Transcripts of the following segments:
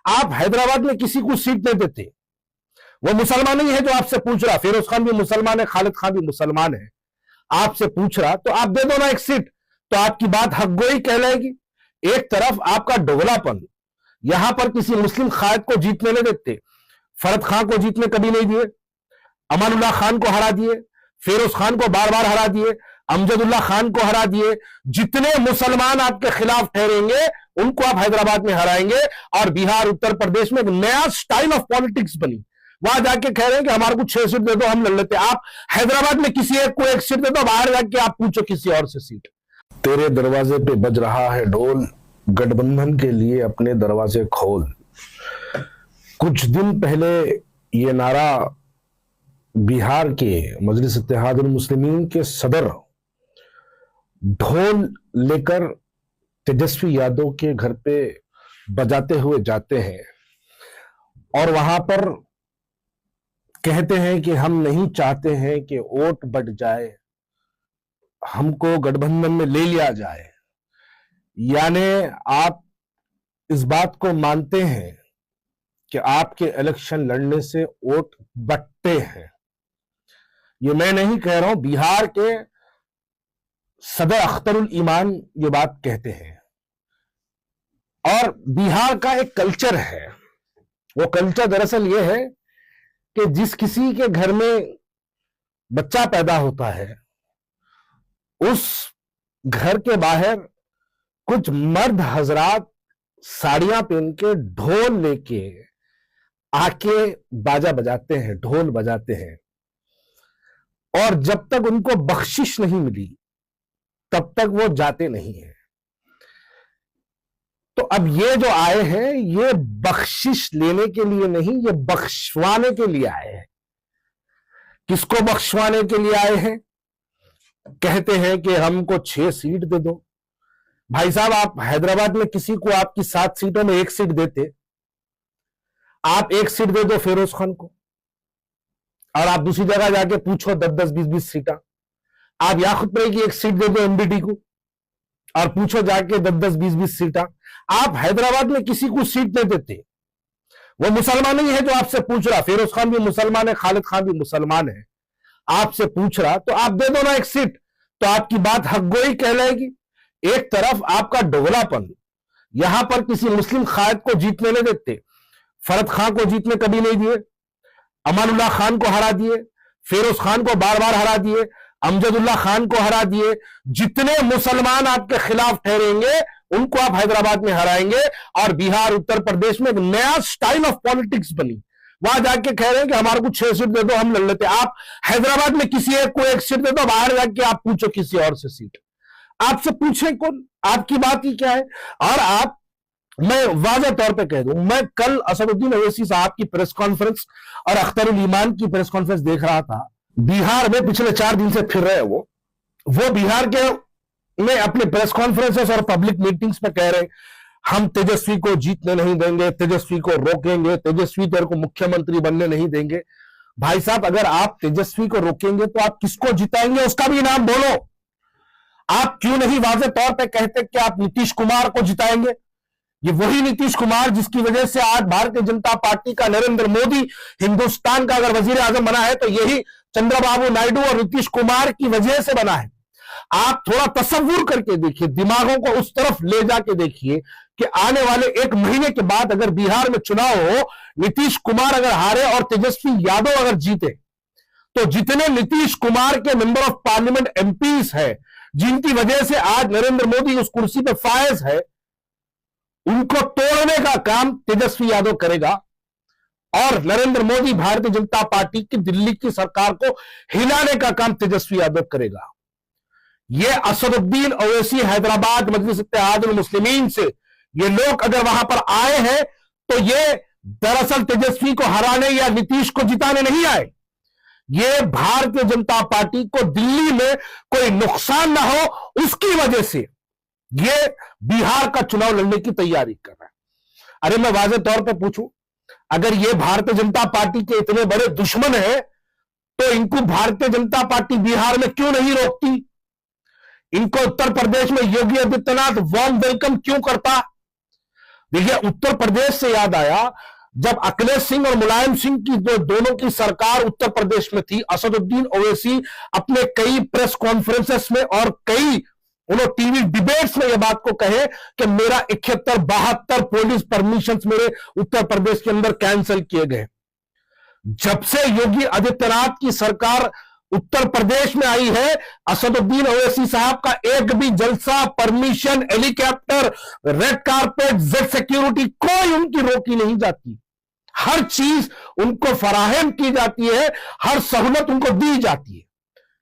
आप हैदराबाद में किसी को सीट नहीं देते। वो मुसलमान ही है जो आपसे पूछ रहा, फिरोज खान भी मुसलमान है, खालिद खान भी मुसलमान है, आपसे पूछ रहा तो आप दे दो ना एक सीट, तो आपकी बात हक गोई कहलाएगी। एक तरफ आपका डोगलापन, यहां पर किसी मुस्लिम कायद को जीतने नहीं देते, फरद खान को जीतने कभी नहीं दिए, अमानुल्लाह खान को हरा दिए, फिरोज खान को बार बार हरा दिए, अमजदुल्लाह खान को हरा दिए। जितने मुसलमान आपके खिलाफ ठहरेंगे उनको आप हैदराबाद में हराएंगे। और बिहार उत्तर प्रदेश में एक नया स्टाइल ऑफ पॉलिटिक्स बनी, वहां जाके कह रहे हैं कि हमारे को 6 सीट दे दो, हम लड़ लेते। आप हैदराबाद में किसी एक को 1 सीट दे दो, बाहर जाके आप पूछो किसी और से सीट। तेरे दरवाजे पे बज रहा है ढोल, गठबंधन के लिए अपने दरवाजे खोल। कुछ दिन पहले ये नारा बिहार के मजलिस इत्तेहादुल मुस्लिमीन के सदर ढोल लेकर तेजस्वी यादव के घर पे बजाते हुए जाते हैं और वहां पर कहते हैं कि हम नहीं चाहते हैं कि वोट बढ़ जाए, हमको गठबंधन में ले लिया जाए। यानी आप इस बात को मानते हैं कि आपके इलेक्शन लड़ने से वोट बढ़ते हैं। ये मैं नहीं कह रहा हूं, बिहार के सदर अख्तरुल ईमान ये बात कहते हैं। और बिहार का एक कल्चर है, वो कल्चर दरअसल ये है कि जिस किसी के घर में बच्चा पैदा होता है उस घर के बाहर कुछ मर्द हजरात साड़ियां पहन के ढोल लेके आके बाजा बजाते हैं, ढोल बजाते हैं। और जब तक उनको बख्शिश नहीं मिली तब तक वो जाते नहीं हैं। तो अब ये जो आए हैं ये बख्शिश लेने के लिए नहीं, ये बख्शवाने के लिए आए हैं। किसको बख्शवाने के लिए आए हैं? कहते हैं कि हमको 6 सीट दे दो। भाई साहब, आप हैदराबाद में किसी को आपकी 7 सीटों में 1 सीट देते, आप 1 सीट दे दो फिरोज खान को और आप दूसरी जगह जाके पूछो 10-10, 20-20 सीटा। आप याकूब की 1 सीट दे दो एमबीटी को और पूछो जाके 10-10, 20-20 सीटा। आप हैदराबाद में किसी को सीट नहीं देते। वो मुसलमान ही है जो आपसे पूछ रहा, फिरोज खान भी मुसलमान है, खालिद खान भी मुसलमान है, आपसे पूछ रहा तो आप दे दो ना एक सीट, तो आपकी बात हक गोई कहलाएगी। एक तरफ आपका डोगलापन, यहां पर किसी मुस्लिम कायद को जीतने नहीं देते, फरद खान को जीतने कभी नहीं दिए, अमानुल्लाह खान को हरा दिए, फिरोज खान को बार बार हरा दिए, अमजदुल्लाह खान को हरा दिए। जितने मुसलमान आपके खिलाफ ठहरेंगे उनको आप हैदराबाद में हराएंगे। और बिहार उत्तर प्रदेश में एक नया स्टाइल ऑफ पॉलिटिक्स बनी, वहां जाके कह रहे हैं कि हमारे को 6 सीट दे दो, हम लड़ लेते। आप हैदराबाद में किसी एक को 1 सीट दे दो, बाहर जाके आप पूछो किसी और से सीट। आपसे पूछे कौन, आपकी बात ही क्या है? और आप, मैं वाज़ेह तौर पे कह दूं, मैं कल असदुद्दीन ओवैसी साहब की प्रेस कॉन्फ्रेंस और अख्तरुल ईमान की प्रेस कॉन्फ्रेंस देख रहा था। बिहार में पिछले 4 दिन से फिर रहे वो बिहार के में अपने प्रेस कॉन्फ्रेंसेस और पब्लिक मीटिंग्स में कह रहे हम तेजस्वी को जीतने नहीं देंगे, तेजस्वी को रोकेंगे, तेजस्वी तेरे को मुख्यमंत्री बनने नहीं देंगे। भाई साहब, अगर आप तेजस्वी को रोकेंगे तो आप किसको जिताएंगे उसका भी नाम बोलो। आप क्यों नहीं वाज़ेह तौर पे कहते कि आप नीतीश कुमार को जिताएंगे? ये वही नीतीश कुमार जिसकी वजह से आज भारतीय जनता पार्टी का नरेंद्र मोदी हिंदुस्तान का अगर वजीर आजम बना है तो यही चंद्रबाबू नायडू और नीतीश कुमार की वजह से बना है। आप थोड़ा तसव्वुर करके देखिए, दिमागों को उस तरफ ले जाके देखिए कि आने वाले 1 महीने के बाद अगर बिहार में चुनाव हो, नीतीश कुमार अगर हारे और तेजस्वी यादव अगर जीते, तो जितने नीतीश कुमार के मेंबर ऑफ पार्लियामेंट एमपीज है जिनकी वजह से आज नरेंद्र मोदी उस कुर्सी पर फायज है, उनको तोड़ने का काम तेजस्वी यादव करेगा। और नरेंद्र मोदी भारतीय जनता पार्टी की दिल्ली की सरकार को हिलाने का काम तेजस्वी यादव करेगा। यह असदुद्दीन ओवैसी हैदराबाद मजलिस इत्तेहादुल मुस्लिमीन से ये लोग अगर वहां पर आए हैं तो ये दरअसल तेजस्वी को हराने या नीतीश को जिताने नहीं आए। ये भारतीय जनता पार्टी को दिल्ली में कोई नुकसान ना हो उसकी वजह से ये बिहार का चुनाव लड़ने की तैयारी कर रहा है। अरे मैं वाज़ेह तौर पे पूछूं, अगर ये भारतीय जनता पार्टी के इतने बड़े दुश्मन है तो इनको भारतीय जनता पार्टी बिहार में क्यों नहीं रोकती? इनको उत्तर प्रदेश में योगी आदित्यनाथ वार्म वेलकम क्यों करता? देखिए, उत्तर प्रदेश से याद आया, जब अखिलेश सिंह और मुलायम सिंह की दोनों की सरकार उत्तर प्रदेश में थी, असदुद्दीन ओवैसी अपने कई प्रेस कॉन्फ्रेंसेस में और कई उन्होंने टीवी डिबेट्स में यह बात को कहे कि मेरा 71-72 पुलिस परमिशन मेरे उत्तर प्रदेश के अंदर कैंसिल किए गए। जब से योगी आदित्यनाथ की सरकार उत्तर प्रदेश में आई है, असदुद्दीन ओवैसी साहब का एक भी जलसा, permission, helicopter, red carpet, Z security, कोई उनकी रोकी नहीं जाती। हर चीज उनको फराहम की जाती है, हर सहूलत उनको दी जाती है।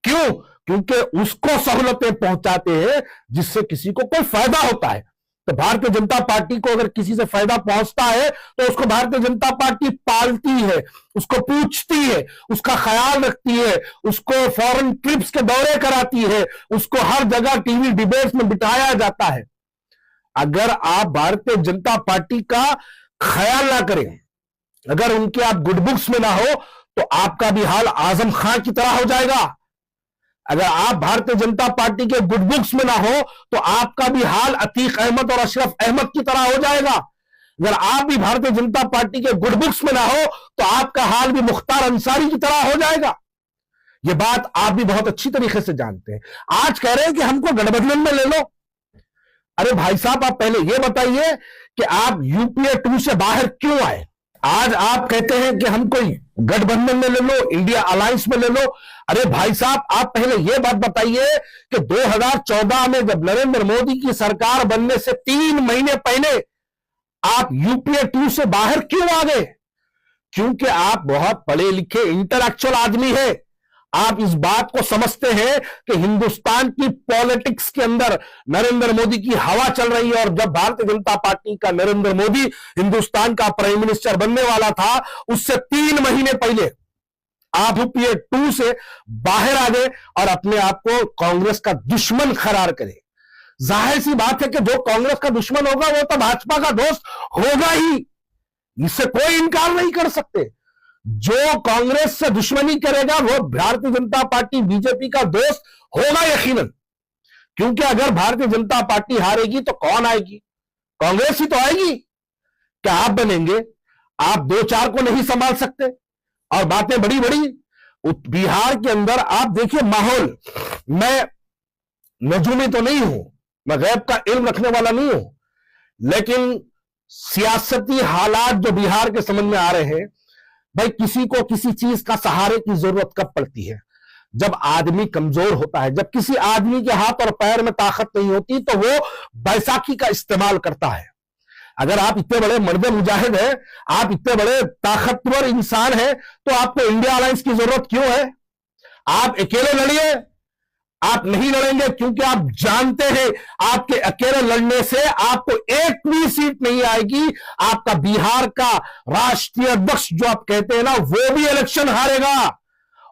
क्यों? क्योंकि उसको सहूलतें पहुंचाते हैं जिससे किसी को कोई फायदा होता है। तो भारतीय जनता पार्टी को अगर किसी से फायदा पहुंचता है तो उसको भारतीय जनता पार्टी पालती है, उसको पूछती है, उसका ख्याल रखती है, उसको फॉरेन ट्रिप्स के दौरे कराती है, उसको हर जगह टीवी डिबेट्स में बिठाया जाता है। अगर आप भारतीय जनता पार्टी का ख्याल ना करें, अगर उनके आप गुड बुक्स में ना हो, तो आपका भी हाल आजम खान की तरह हो जाएगा। अगर आप भारतीय जनता पार्टी के गुड बुक्स में ना हो तो आपका भी हाल अतीक अहमद और अशरफ अहमद की तरह हो जाएगा। अगर आप भी भारतीय जनता पार्टी के गुड बुक्स में ना हो तो आपका हाल भी मुख्तार अंसारी की तरह हो जाएगा। यह बात आप भी बहुत अच्छी तरीके से जानते हैं। आज कह रहे हैं कि हमको गठबंधन में ले लो। अरे भाई साहब, आप पहले यह बताइए कि आप यूपीए 2 से बाहर क्यों आए? आज आप कहते हैं कि हम कोई गठबंधन में ले लो, इंडिया अलायंस में ले लो। अरे भाई साहब, आप पहले यह बात बताइए कि 2014 में जब नरेंद्र मोदी की सरकार बनने से 3 महीने पहले आप यूपीए 2 से बाहर क्यों आ गए? क्योंकि आप बहुत पढ़े लिखे इंटेलेक्चुअल आदमी हैं। आप इस बात को समझते हैं कि हिंदुस्तान की पॉलिटिक्स के अंदर नरेंद्र मोदी की हवा चल रही है, और जब भारतीय जनता पार्टी का नरेंद्र मोदी हिंदुस्तान का प्राइम मिनिस्टर बनने वाला था, उससे 3 महीने पहले आप यूपीए 2 से बाहर आ गए और अपने आप को कांग्रेस का दुश्मन करार करें। जाहिर सी बात है कि जो कांग्रेस का दुश्मन होगा वो तो भाजपा का दोस्त होगा ही, इससे कोई इनकार नहीं कर सकते। जो कांग्रेस से दुश्मनी करेगा वो भारतीय जनता पार्टी, बीजेपी का दोस्त होगा यकीनन। क्योंकि अगर भारतीय जनता पार्टी हारेगी तो कौन आएगी? कांग्रेस ही तो आएगी। क्या आप बनेंगे? आप 2-4 को नहीं संभाल सकते, और बातें बड़ी बड़ी। बिहार के अंदर आप देखिए माहौल, मैं नजूमी तो नहीं हूं, मैं गैब का इल्म रखने वाला नहीं हूं, लेकिन सियासती हालात जो बिहार के समझ में आ रहे हैं, भाई किसी को किसी चीज का सहारे की जरूरत कब पड़ती है? जब आदमी कमजोर होता है, जब किसी आदमी के हाथ और पैर में ताकत नहीं होती तो वो बैसाखी का इस्तेमाल करता है। अगर आप इतने बड़े मर्द मुजाहिद हैं, आप इतने बड़े ताकतवर इंसान हैं, तो आपको इंडिया अलायंस की जरूरत क्यों है? आप अकेले लड़िए। आप नहीं लड़ेंगे क्योंकि आप जानते हैं आपके अकेले लड़ने से आपको एक भी सीट नहीं आएगी। आपका बिहार का राष्ट्रीय अध्यक्ष जो आप कहते हैं ना, वो भी इलेक्शन हारेगा।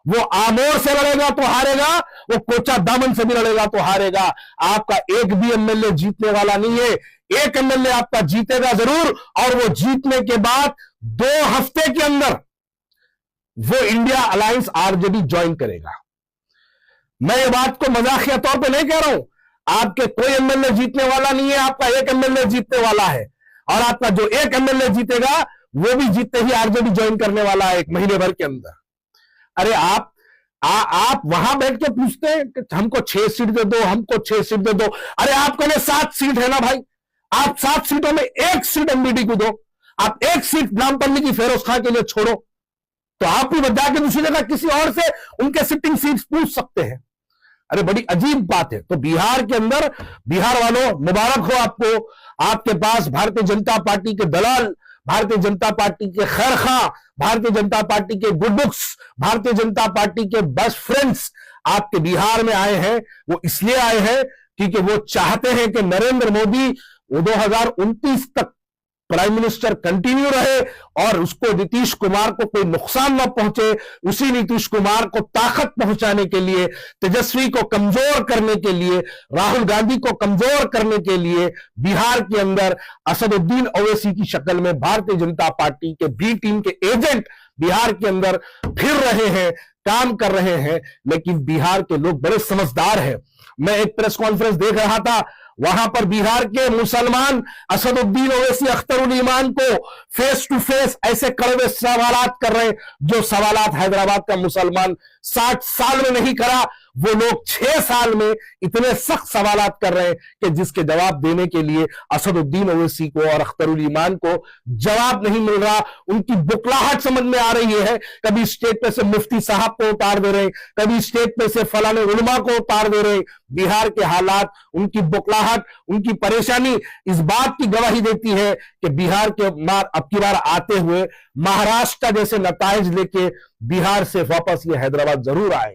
वो आमोर से लड़ेगा तो हारेगा, वो कोचा दामन से भी लड़ेगा तो हारेगा। आपका एक भी एमएलए जीतने वाला नहीं है। एक एमएलए आपका जीतेगा जरूर, और वो जीतने के बाद 2 हफ्ते के अंदर वो इंडिया अलायंस आरजेडी ज्वाइन करेगा। मैं ये बात को मजाकिया तौर पे नहीं कह रहा हूं। आपके कोई एमएलए जीतने वाला नहीं है, आपका एक एमएलए जीतने वाला है, और आपका जो एक एमएलए जीतेगा वो भी जीतते ही आरजेडी ज्वाइन करने वाला है 1 महीने भर के अंदर। अरे आप वहां बैठ के पूछते हैं कि हमको 6 सीट दे दो, हमको 6 सीट दे दो। अरे आपके लिए 7 सीट है ना भाई, आप 7 सीटों में 1 सीट एमबीडी को दो, आप 1 सीट नामपल्ली की फेरोज खां के लिए छोड़ो, तो आप भी बता के दूसरी जगह किसी और से उनके सिटिंग सीट्स पूछ सकते हैं। अरे बड़ी अजीब बात है। तो बिहार के अंदर, बिहार वालों मुबारक हो आपको, आपके पास भारतीय जनता पार्टी के दलाल, भारतीय जनता पार्टी के खैरखा, भारतीय जनता पार्टी के good books, Bharatiya Janata party के बेस्ट फ्रेंड्स आपके बिहार में आए हैं। वो इसलिए आए हैं क्योंकि वो चाहते हैं कि नरेंद्र मोदी 2029 तक प्राइम मिनिस्टर कंटिन्यू रहे और उसको नीतीश कुमार को कोई नुकसान न पहुंचे। उसी नीतीश कुमार को ताकत पहुंचाने के लिए, तेजस्वी को कमजोर करने के लिए, राहुल गांधी को कमजोर करने के लिए बिहार के अंदर असदुद्दीन ओवैसी की शक्ल में भारतीय जनता पार्टी के बी टीम के एजेंट बिहार के अंदर फिर रहे हैं, काम कर रहे हैं। लेकिन बिहार के लोग बड़े समझदार हैं। मैं एक प्रेस कॉन्फ्रेंस देख रहा था, वहां पर बिहार के मुसलमान असदुद्दीन ओवैसी अख्तरुल ईमान को फेस टू फेस ऐसे कड़वे सवालात कर रहे हैं जो सवालात हैदराबाद का मुसलमान 60 साल में नहीं करा, वो लोग 6 साल में इतने सख्त सवालात कर रहे हैं कि जिसके जवाब देने के लिए असदुद्दीन ओवैसी को और अख्तरुल ईमान को जवाब नहीं मिल रहा। उनकी बुकलाहट समझ में आ रही है, कभी स्टेट पे से मुफ्ती साहब को उतार दे रहे हैं, कभी स्टेट पे से फलाने उलमा को उतार दे रहे हैं। बिहार के हालात, उनकी बुकलाहट, उनकी परेशानी इस बात की गवाही देती है कि बिहार के अब की बार आते हुए महाराष्ट्र जैसे नताइज लेके बिहार से वापस ये हैदराबाद जरूर आए।